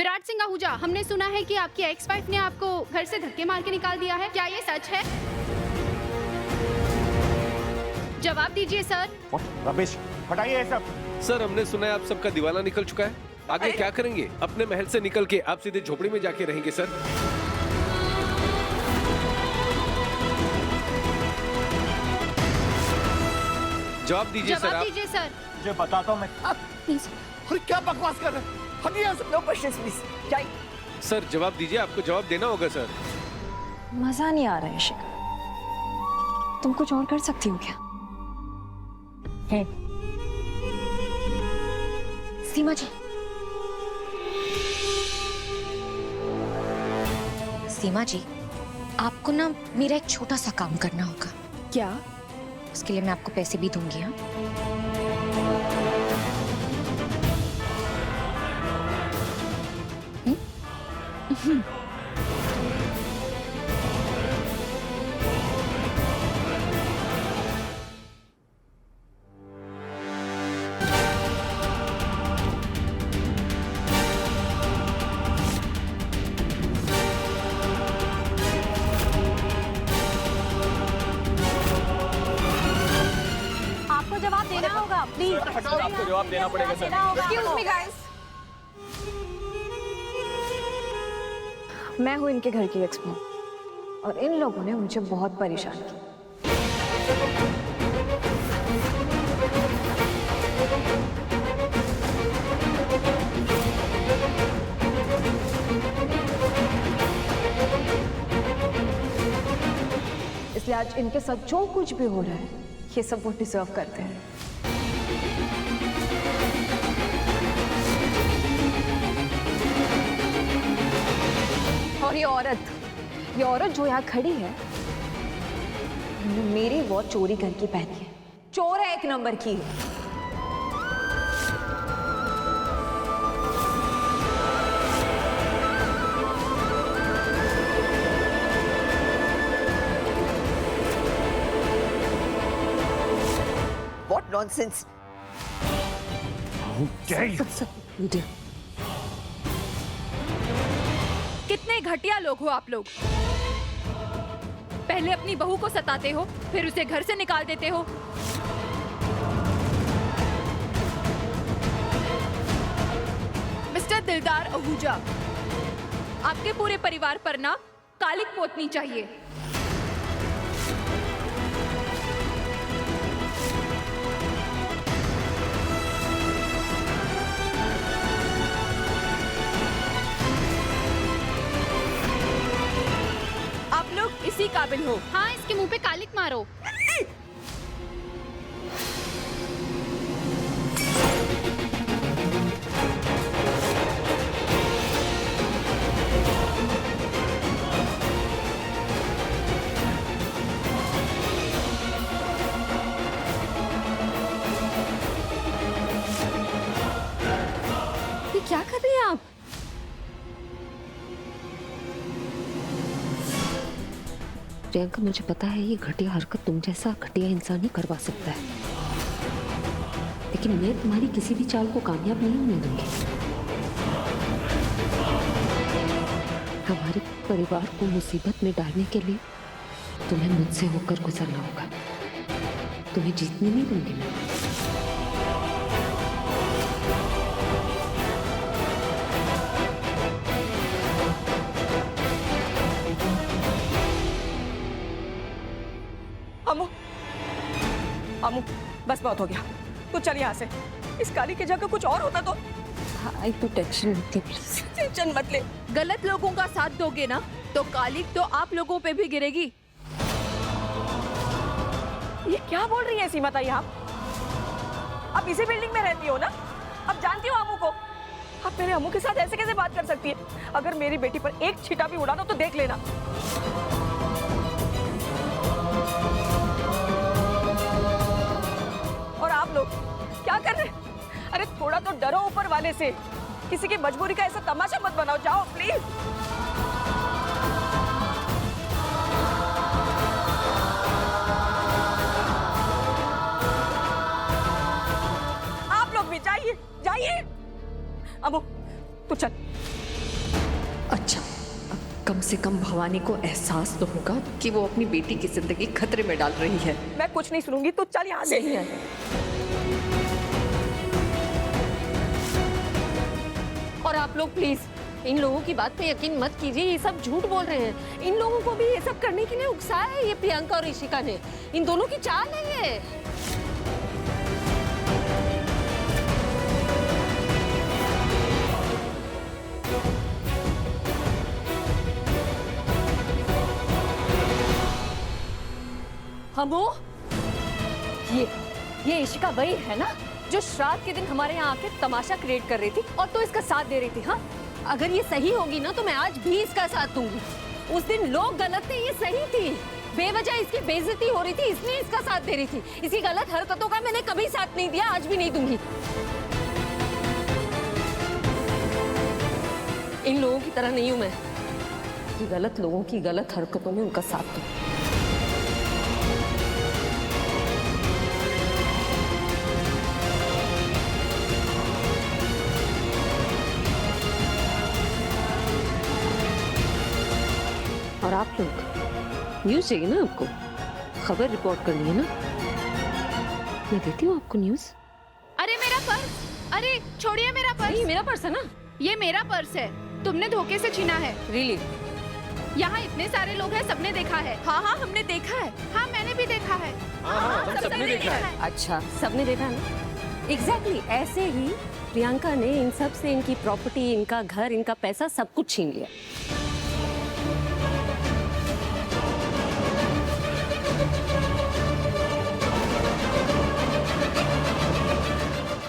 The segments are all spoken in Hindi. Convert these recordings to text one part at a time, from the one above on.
विराट सिंह आहूजा, हमने सुना है कि आपकी एक्स वाइफ ने आपको घर से धक्के मार के निकाल दिया है, क्या ये सच है? जवाब दीजिए सर। रमेश, हटाइए ये सब। सर, हमने सुना है आप सबका दीवाना निकल चुका है। आगे क्या करेंगे? अपने महल से निकल के आप सीधे झोपड़ी में जाके रहेंगे सर? जवाब दीजिए सर। जवाब दीजिए सर। मुझे बताता हूँ मैं। प्लीज। अरे क्या बकवास कर रहे हैं? हटिए यहाँ से। No questions please. जाइए। सर जवाब दीजिए, आपको जवाब देना होगा सर। मजा नहीं आ रहा है शिखा, तुम कुछ और कर सकती हो क्या? सीमा जी, सीमा जी, आपको ना मेरा एक छोटा सा काम करना होगा। क्या? उसके लिए मैं आपको पैसे भी दूंगी। हाँ, आपको जवाब देना होगा प्लीज। आपको जवाब देना पड़ेगा सर। एक्सक्यूज मी गाइस, मैं हूँ इनके घर की एक्सपो और इन लोगों ने मुझे बहुत परेशान किया। इसलिए आज इनके साथ जो कुछ भी हो रहा है ये सब वो डिजर्व करते हैं। और ये औरत जो यहाँ खड़ी है, मेरी वॉच चोरी करके पहनी है। चोर है एक नंबर की। What nonsense! How dare you! कितने घटिया लोग हो आप लोग। पहले अपनी बहू को सताते हो, फिर उसे घर से निकाल देते हो। मिस्टर दिलदार आहूजा, आपके पूरे परिवार पर ना कालिक पोतनी चाहिए। आप लोग इसी काबिल हो। हाँ, इसके मुंह पे कालिक मारो। ये क्या कर रही हैं आप? प्रियंका, मुझे पता है ये घटिया हरकत तुम जैसा घटिया इंसान ही करवा सकता है, लेकिन मैं तुम्हारी किसी भी चाल को कामयाब नहीं होने दूंगी। हमारे परिवार को मुसीबत में डालने के लिए तुम्हें मुझसे होकर गुजरना होगा। तुम्हें जीतने नहीं दूंगी मैं। अमू, बस बहुत हो गया, तू चल यहाँ से। इस काली की जगह कुछ और होता तो। आई तो टेंशन होती है। टेंशन मत ले। गलत लोगों का साथ दोगे ना तो कालिक तो आप लोगों पे भी गिरेगी। ये क्या बोल रही है सीमा ताई आप? आप इसी बिल्डिंग में रहती हो ना? अब जानती हो अमू को? आप मेरे अमू के साथ ऐसे कैसे बात कर सकती है? अगर मेरी बेटी पर एक छींटा भी उड़ा तो देख लेना। और आप लोग क्या कर रहे हैं? अरे थोड़ा तो डरो ऊपर वाले से। किसी की मजबूरी का ऐसा तमाशा मत बनाओ। जाओ प्लीज। आप लोग भी जाइए, जाइए। अमू तू चल। से कम भवानी को एहसास तो होगा कि वो अपनी बेटी की जिंदगी खतरे में डाल रही है। मैं कुछ नहीं सुनूंगी, तो चल यहाँ से। नहीं है। और आप लोग प्लीज इन लोगों की बात पे यकीन मत कीजिए, ये सब झूठ बोल रहे हैं। इन लोगों को भी ये सब करने के लिए उकसाया है ये प्रियंका और ऋषिका ने। इन दोनों की चाल है ये। हमो, ये ऋषिका वही है ना जो श्राद्ध के दिन हमारे यहाँ आके तमाशा क्रिएट कर रही थी और तो इसका साथ दे रही थी। हाँ, अगर ये सही होगी ना तो मैं आज भी इसका साथ दूंगी। उस दिन लोग गलत थे, ये सही थी। बेवजह इसकी बेइज्जती हो रही थी, इसलिए इसका साथ दे रही थी। इसकी गलत हरकतों का मैंने कभी साथ नहीं दिया, आज भी नहीं दूंगी। इन लोगों की तरह नहीं हूं मैं कि गलत लोगों की गलत हरकतों में उनका साथ दूं। और आप लोग न्यूज़ चाहिए ना, आपको खबर रिपोर्ट करनी है ना, मैं देती हूँ आपको न्यूज़। अरे मेरा पर्स! अरे छोड़िए मेरा पर्स! ये मेरा पर्स है ना। ये मेरा पर्स है, तुमने धोखे से छीना है। रियली? यहाँ इतने सारे लोग हैं, सबने देखा है। हाँ हाँ हमने देखा है। हाँ मैंने भी देखा है। हम सबने देखा है। अच्छा, सबने देखा है ना। एग्जैक्टली ऐसे ही प्रियंका ने इन सब से इनकी प्रॉपर्टी, इनका घर, इनका पैसा सब कुछ छीन लिया।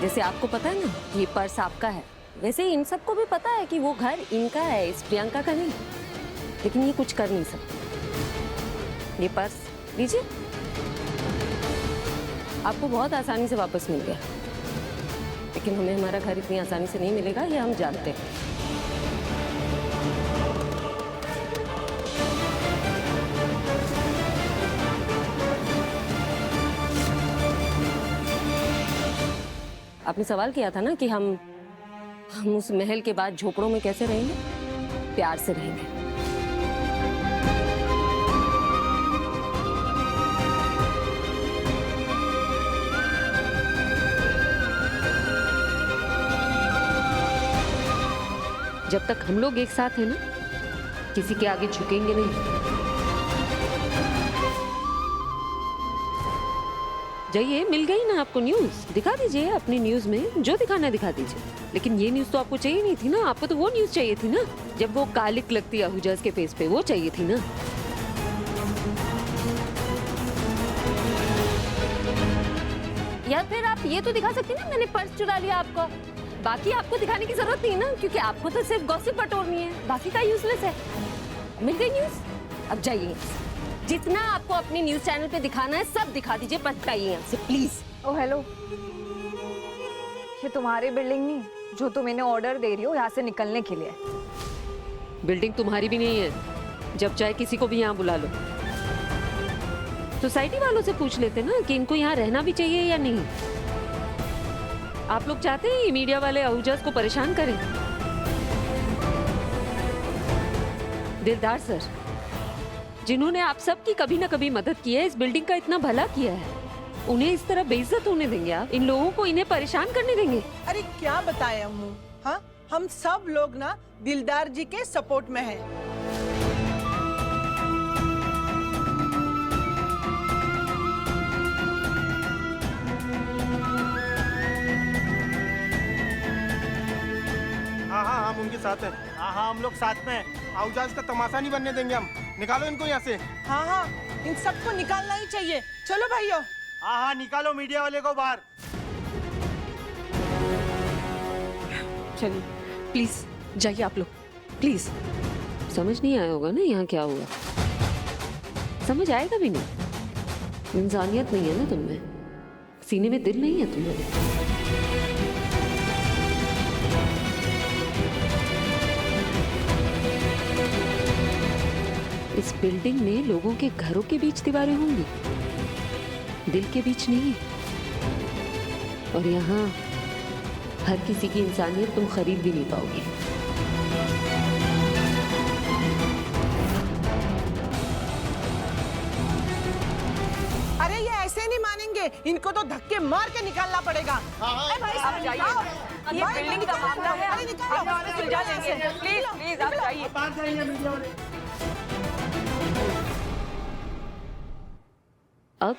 जैसे आपको पता है ना ये पर्स आपका है, वैसे ही इन सबको भी पता है कि वो घर इनका है, इस प्रियंका का नहीं। लेकिन ये कुछ कर नहीं सकते। ये पर्स लीजिए, आपको बहुत आसानी से वापस मिल गया, लेकिन हमें हमारा घर इतनी आसानी से नहीं मिलेगा, ये हम जानते हैं। आपने सवाल किया था ना कि हम उस महल के बाद झोपड़ों में कैसे रहेंगे? प्यार से रहेंगे। जब तक हम लोग एक साथ हैं ना, किसी के आगे झुकेंगे नहीं। जाइए, मिल गई ना आपको न्यूज़, दिखा दीजिए अपनी न्यूज़ में जो दिखाना है दिखा दीजिए। लेकिन ये न्यूज़ तो आपको चाहिए नहीं थी ना, आपको तो वो न्यूज़ चाहिए थी ना जब वो कालिक लगती आहूजा के फेस पे, वो चाहिए थी ना। या फिर आप ये तो दिखा सकती ना मैंने पर्स चुरा लिया आपको। बाकी आपको दिखाने की जरूरत नहीं ना, क्योंकि आपको तो सिर्फ गॉसिप बटोरनी है, बाकी का यूजलेस है। मिल गई न्यूज़, अब जाइए। जितना आपको अपनी न्यूज चैनल पे दिखाना है सब दिखा दीजिए, पर हटाइए यहाँ से प्लीज। ओ हेलो, ये तुम्हारी बिल्डिंग नहीं जो तुम इन्हें ऑर्डर दे रही हो यहाँ से निकलने के लिए। बिल्डिंग तुम्हारी भी नहीं है, जब चाहे किसी को भी यहाँ बुला लो। सोसाइटी वालों से पूछ लेते ना कि इनको यहाँ रहना भी चाहिए या नहीं। आप लोग चाहते हैं मीडिया वाले आहूजा को परेशान करें? दिलदार सर, जिन्होंने आप सबकी कभी ना कभी मदद की है, इस बिल्डिंग का इतना भला किया है, उन्हें इस तरह बेइज्जत होने देंगे आप? इन लोगों को इन्हें परेशान करने देंगे? अरे क्या बताएं अम्मू, हाँ हम सब लोग ना दिलदार जी के सपोर्ट में हैं। हाँ हाँ हम उनके साथ हैं। हाँ हाँ हम लोग साथ में हैं। आहूजा का तमाशा नहीं बनने देंगे हम। निकालो इनको यहाँ से। हाँ हाँ इन सबको निकालना ही चाहिए। चलो भाइयों। हाँ हाँ निकालो मीडिया वाले को बाहर। चलिए प्लीज जाइए आप लोग, प्लीज। समझ नहीं आया होगा ना यहाँ क्या हुआ, समझ आएगा भी नहीं। इंसानियत नहीं है ना तुम में, सीने में दिल नहीं है तुम्हारे। इस बिल्डिंग में लोगों के घरों के बीच दीवारें होंगी, दिल के बीच नहीं। और यहाँ हर किसी की इंसानियत तुम खरीद भी नहीं पाओगे। चाहिए, इनको तो धक्के मार के निकालना पड़ेगा। आप जाइए, ये बिल्डिंग का मामला है, हम इसमें सुलझा लेंगे। प्लीज प्लीज आप जाइए। अब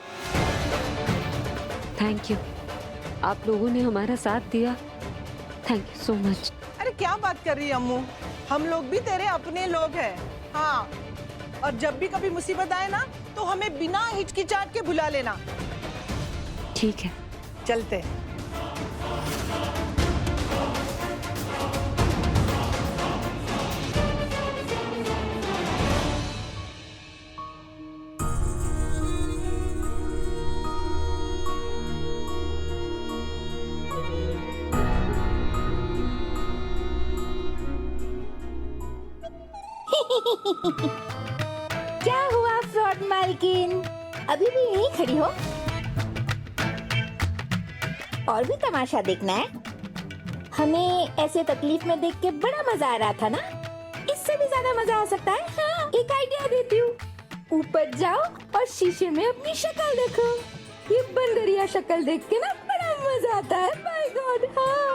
थैंक यू, आप लोगों ने हमारा साथ दिया, थैंक यू सो मच। अरे क्या बात कर रही है अम्मू, हम लोग भी तेरे अपने लोग हैं। हाँ, और जब भी कभी मुसीबत आए ना तो हमें बिना हिचकिचाहट के बुला लेना। ठीक है, चलते। क्या हुआ फ्रॉड मालकिन, अभी भी यहीं खड़ी हो? और भी तमाशा देखना है? हमें ऐसे तकलीफ में देख के बड़ा मजा आ रहा था ना, इससे भी ज्यादा मजा आ सकता है। हाँ, एक आइडिया देती हूँ, ऊपर जाओ और शीशे में अपनी शक्ल देखो। ये बंदरिया शक्ल देख के ना बड़ा मजा आता है। माय गॉड, हाँ।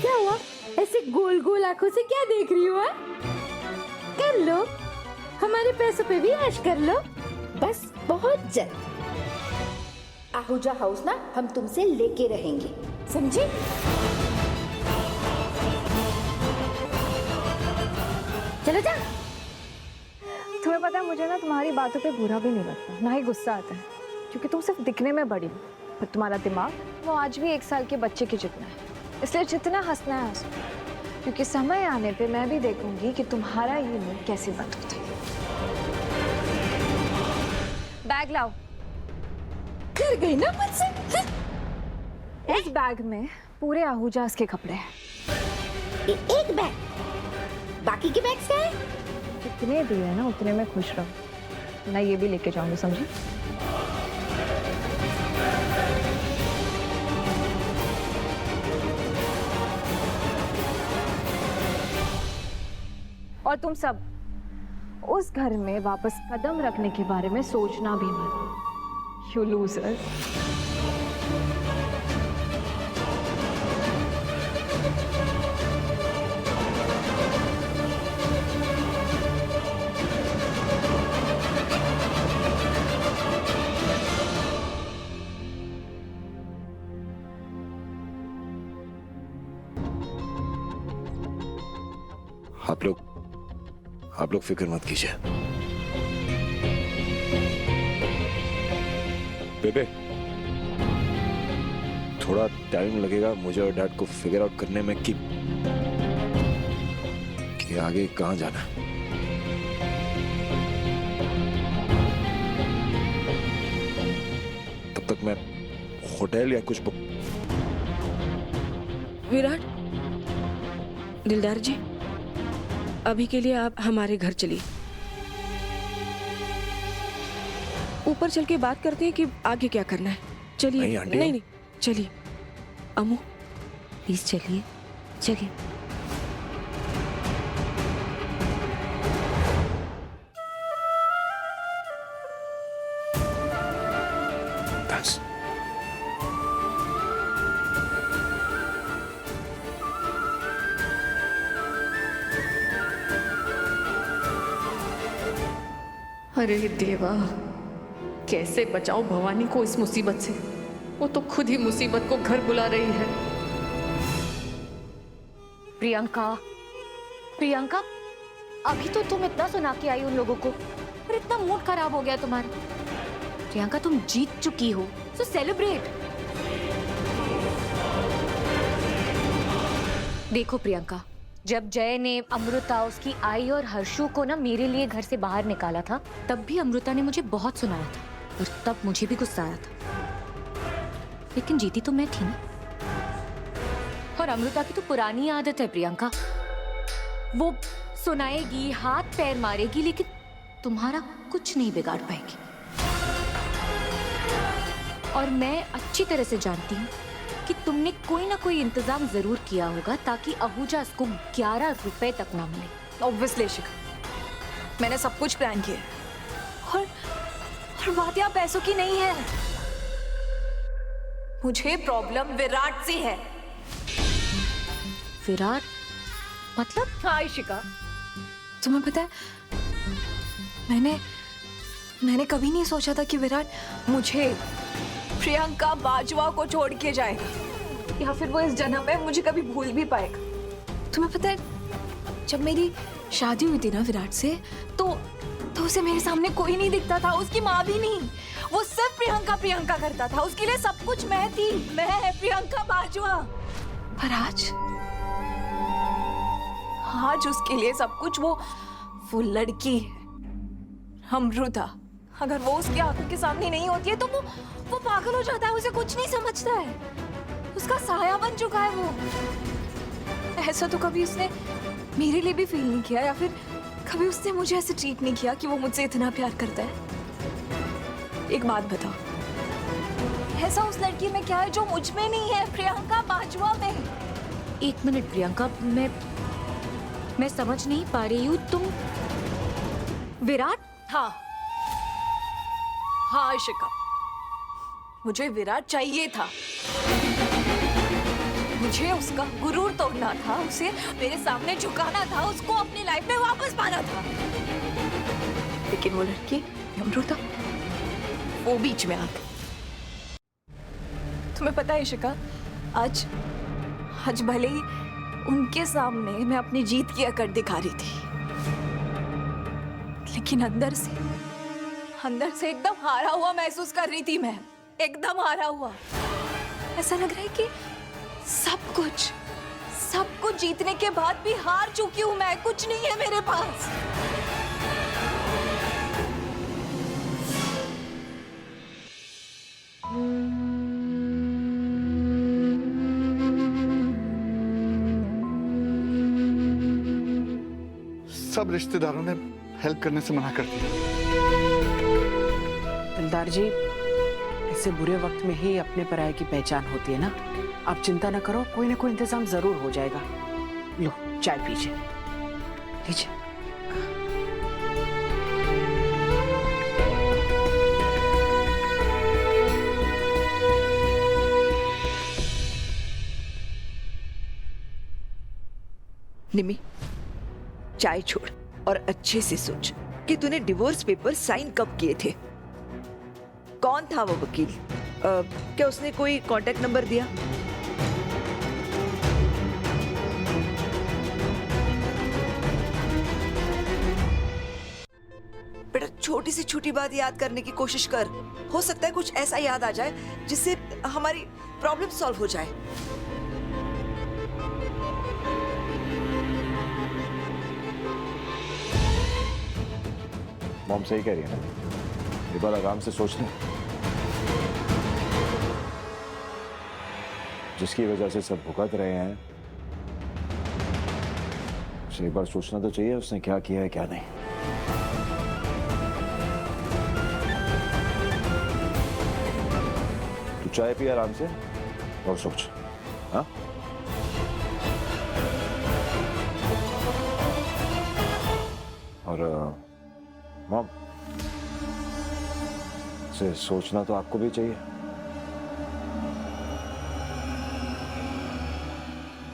क्या हुआ, ऐसे गोल गोल आंखों से क्या देख रही हो? कर लो, हमारे पैसों पे भी ऐश कर लो। बस बहुत जल्द आहूजा हाउस ना हम तुमसे लेके रहेंगे, समझे? चलो जा। तुम्हें पता है, मुझे ना तुम्हारी बातों पे बुरा भी नहीं लगता, ना ही गुस्सा आता है, क्योंकि तुम सिर्फ दिखने में बड़ी हो, पर तुम्हारा दिमाग वो आज भी 1 साल के बच्चे के जितना है। इसलिए जितना हंसना है हंसो, क्योंकि समय आने पे मैं भी देखूंगी कि तुम्हारा ये मुंह कैसे बंद होता है। बैग लाओ। कर गई ना मुझसे। इस बैग में पूरे आहूजास के कपड़े हैं। एक बैग, बाकी के बैग क्या है? जितने दिए ना उतने में खुश रहो, मैं ये भी लेके जाऊंगी, समझी? और तुम सब उस घर में वापस कदम रखने के बारे में सोचना भी मत। You losers। आप लोग फिक्र मत कीजिए। बेबे, थोड़ा टाइम लगेगा मुझे और डैड को फिगर आउट करने में कि आगे कहां जाना है। तब तक मैं होटल या कुछ बुक। विराट, दिलदार जी, अभी के लिए आप हमारे घर चलिए, ऊपर चल के बात करते हैं कि आगे क्या करना है। चलिए। नहीं आंटी, नहीं, चलिए। अम्मू प्लीज चलिए, चलिए। बस अरे देवा, कैसे बचाओ भवानी को इस मुसीबत से? वो तो खुद ही मुसीबत को घर बुला रही है। प्रियंका, प्रियंका, अभी तो तुम इतना सुना के आई उन लोगों को और इतना मूड खराब हो गया तुम्हारा। प्रियंका, तुम जीत चुकी हो, सो सेलिब्रेट। देखो प्रियंका, जब जय ने अमृता, उसकी आई और हर्षु को ना मेरे लिए घर से बाहर निकाला था, तब भी अमृता ने मुझे बहुत सुनाया था और तब मुझे भी गुस्सा आया था, लेकिन जीती तो मैं थी ना। और अमृता की तो पुरानी आदत है प्रियंका, वो सुनाएगी, हाथ पैर मारेगी, लेकिन तुम्हारा कुछ नहीं बिगाड़ पाएगी। और मैं अच्छी तरह से जानती हूँ कि तुमने कोई ना कोई इंतजाम जरूर किया होगा ताकि आहूजा को 11 रुपए तक ना मिले। ऑब्वियसली शिखा, मैंने सब कुछ प्लान किया है और बात यहाँ पैसों की नहीं है, मुझे प्रॉब्लम विराट से है। विराट मतलब? हाँ इशिका, तुम्हें पता है, मैंने कभी नहीं सोचा था कि विराट मुझे प्रियंका बाजवा को छोड़ के जाएगा, या फिर वो इस जन्म में मुझे कभी भूल भी पाएगा। तुम्हें पता है, जब मेरी शादी हुई थी ना विराट से, तो उसे मेरे सामने कोई नहीं दिखता था, उसकी माँ भी नहीं। वो सिर्फ प्रियंका प्रियंका करता था, उसके लिए सब कुछ मैं थी, मैं प्रियंका बाजवा। पर आज उसके लिए सब कुछ वो लड़की है, अमृता। अगर वो उसकी आंखों के सामने नहीं होती है तो वो पागल हो जाता है, उसे कुछ नहीं समझता है, उसका साया बन चुका है वो। ऐसा तो कभी उसने मेरे लिए भी फील नहीं किया, या फिर कभी उसने मुझे ऐसे ट्रीट नहीं किया कि वो मुझसे इतना प्यार करता है। एक बात बताओ, ऐसा उस लड़की में क्या है जो मुझ में नहीं है, प्रियंका बाजवा में? एक मिनट प्रियंका, मैं समझ नहीं पा रही हूँ, तुम विराट? हाँ इशिका, मुझे विराट चाहिए था, मुझे उसका गुरूर तोड़ना था, उसे मेरे सामने झुकाना था, उसको अपनी लाइफ में वापस पाना था। लेकिन वो लड़की अमृता, वो बीच में आ गई। तुम्हें पता है इशिका, आज भले ही उनके सामने मैं अपनी जीत की अकड़ दिखा रही थी, लेकिन अंदर से एकदम हारा हुआ महसूस कर रही थी मैं, एकदम हारा हुआ। ऐसा लग रहा है कि सब कुछ जीतने के बाद भी हार चुकी हूं मैं, कुछ नहीं है मेरे पास। सब रिश्तेदारों ने हेल्प करने से मना कर दिया। दिलदार जी, इससे बुरे वक्त में ही अपने पराये की पहचान होती है ना। आप चिंता न करो, कोई ना कोई इंतजाम जरूर हो जाएगा। लो चाय पीजिए, लीजिए। निमी, चाय छोड़ और अच्छे से सोच कि तूने डिवोर्स पेपर साइन कब किए थे। कौन था वो वकील? क्या उसने कोई कांटेक्ट नंबर दिया? बेटा, छोटी से छोटी बात याद करने की कोशिश कर, हो सकता है कुछ ऐसा याद आ जाए जिससे हमारी प्रॉब्लम सॉल्व हो जाए। मॉम सही कह रही है ना, एक बार आराम से सोच लें। जिसकी वजह से सब भुगत रहे हैं, उसे एक बार सोचना तो चाहिए उसने क्या किया है क्या नहीं। तू चाय पी आराम से और सोच। हाँ, और मॉम, से सोचना तो आपको भी चाहिए।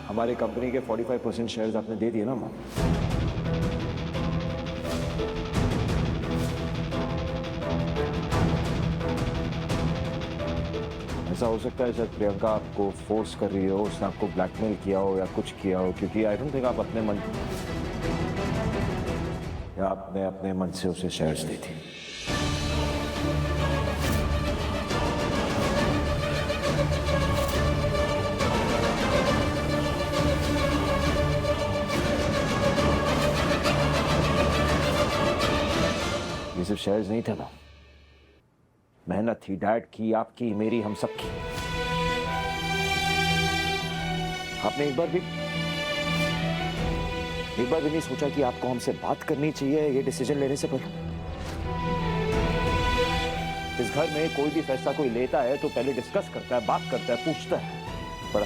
हमारी कंपनी के 45% शेयर्स आपने दे दिए ना मॉम। ऐसा हो सकता है शायद प्रियंका आपको फोर्स कर रही हो, उसने आपको ब्लैकमेल किया हो या कुछ किया हो, क्योंकि आई डोंट थिंक आप अपने मन या आपने अपने मन से उसे शेयर्स दी थी। ये सिर्फ शेयर्स नहीं थे ना, मेहनत थी डैड की, आपकी, मेरी, हम सबकी। आपने एक बार भी नहीं सोचा कि आपको हमसे बात करनी चाहिए ये डिसीजन लेने से पहले? इस घर में कोई भी फैसला कोई लेता है तो पहले डिस्कस करता है, बात करता है, पूछता है, पर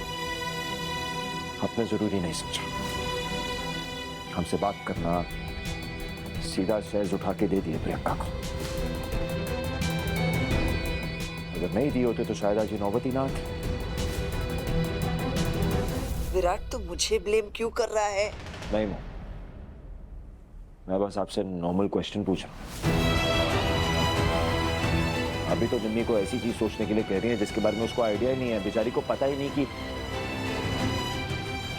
आपने जरूरी नहीं समझा। हमसे बात करना, सीधा शेयर्स उठा के दे दिए प्रियंका को। अगर नहीं दिए होते तो शायद आज ये नौबत ही ना आती। विराट तो मुझे ब्लेम क्यों कर रहा है? नहीं मॉम, मैं बस आपसे नॉर्मल क्वेश्चन पूछ रहा हूँ। अभी तो निम्मी को ऐसी चीज सोचने के लिए कह रही है जिसके बारे में उसको आइडिया ही नहीं है। बेचारी को पता ही नहीं कि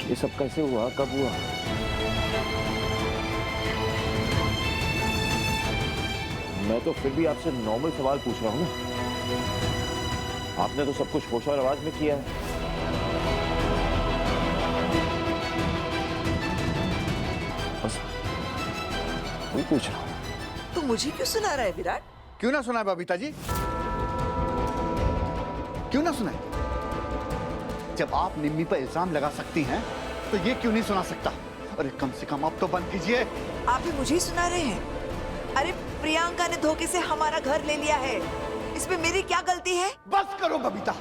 ये सब कैसे हुआ, कब हुआ। मैं तो फिर भी आपसे नॉर्मल सवाल पूछ रहा हूँ ना। आपने तो सब कुछ होश और आवाज में किया है। बस वही पूछ रहा हूँ। तू मुझे क्यों सुना रहा है विराट? क्यों ना सुनाए बबीता जी, क्यों ना सुनाए? जब आप निम्मी पर इल्जाम लगा सकती हैं तो ये क्यों नहीं सुना सकता? अरे कम से कम आप तो बंद कीजिए। आप भी मुझे ही सुना रहे हैं? अरे प्रियंका ने धोखे से हमारा घर ले लिया है, इसमें मेरी क्या गलती है? बस करो बबीता,